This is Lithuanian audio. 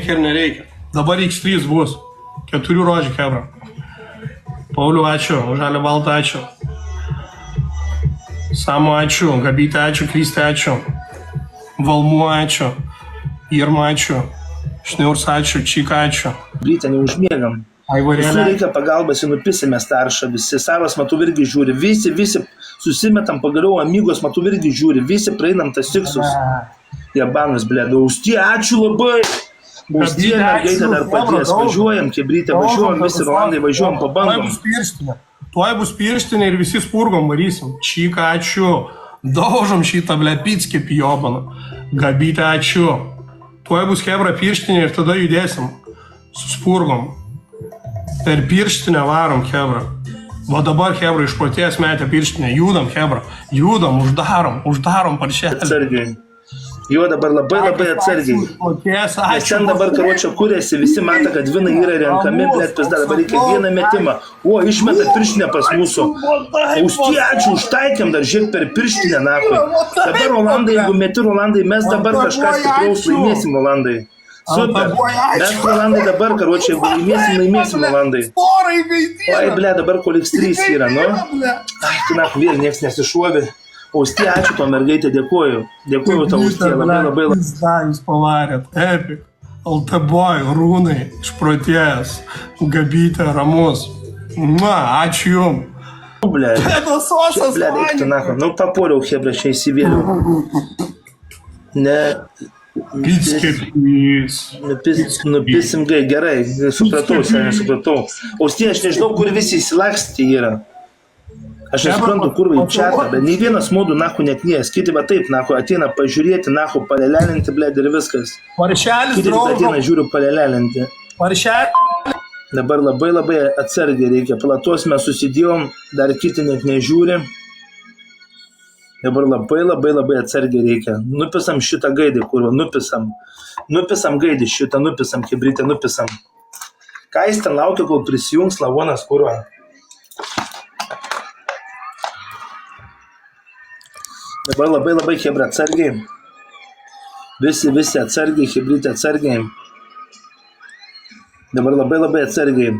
ir nereikia. Dabar X3 bus. 4 rožių, hebra. Pauliu, ačiū. Žalė baltą, ačiū. Samo, ačiū. Gabytė, ačiū. Kristė, ačiū. Valmu, ačiū. Irma, ačiū. Šniurs, ačiū. Čika, ačiū. Blytė, neužmiegam. Aivarėlė. Visų reikia pagalbas, nupisime staršą, visi. Saros matau irgi žiūri. Visi susimetam pagaliau, amigos matau irgi žiūri. Visi praeinam tas tiksus. Jabanus, blėda. Austie, ačiū labai. Austie, mergaitė dar padės. Važiuojam, Kebrytė, važiuojam, visi Rolandai, važiuojam, pabandom. Tuoj bus pirštinė ir visi spurgom varysim. Čika, ačiū. Daužom šitą blepitskį pjobaną. Gabytė, ačiū. Tuoj bus hebra pirštinė ir tada judėsim. Su spurgom. Per pirštinę varom, hebra. Va dabar, hebra, išprotės metė pirštinę. Judam, hebra. Judam, uždarom paršelį. Atsargiai. Jo dabar labai atsargiai. Nes ten dabar karočio kuriasi, visi mato, kad vinai yra renkami, blėt, pizda, dabar reikia vieną metimą. O, išmeta pirštinę pas mūsų. Austie, ačiū, užtaikėm dar, žiūrėk, per pirštinę, nakui. Dabar Rolandai, jeigu meti Rolandai, mes dabar kažką stipraus laimėsim, Rolandai. Super. Mes Rolandai dabar, karočio, jeigu laimėsim Rolandai. Oi, blė, dabar kol X3 yra, nu. Ai, tu nakui, vėl nieks nesišuovi. Austie, ačiū to mergaitė, dėkuoju. Dėkuoju tau, Austie, labai. Jūs pavarėt, Epic, LT-boy, Rūnai, išprotėjęs, Gabytė, Ramus. Ačiū jum. Blė, eik tu nakui. Nu, papuoliau, hebra, čia įsivėliau. Ne. Nupisim gerai, supratau. Austie, aš nežinau, kur visi įsilakstyti yra. Aš nesuprantu, kur į čatą, bet nei vienas modų nahu neknės. Kiti va taip, nahu, ateina pažiūrėti, nahu, palelelinti, blėd, ir viskas. Kiti ateina, žiūriu, palelelinti. Dabar labai atsargiai reikia. Platos mes susidėjom, dar kiti net nežiūri. Dabar labai atsargiai reikia. Nupisam šitą gaidį, kurva, nupisam. Nupisam gaidį šitą, nupisam, Kebrytę, nupisam. Ką jis ten laukia, kol prisijungs lavonas, kurva? Dabar labai hebra atsargiai. Visi atsargiai, Kebrytė atsargiai. Dabar labai atsargiai.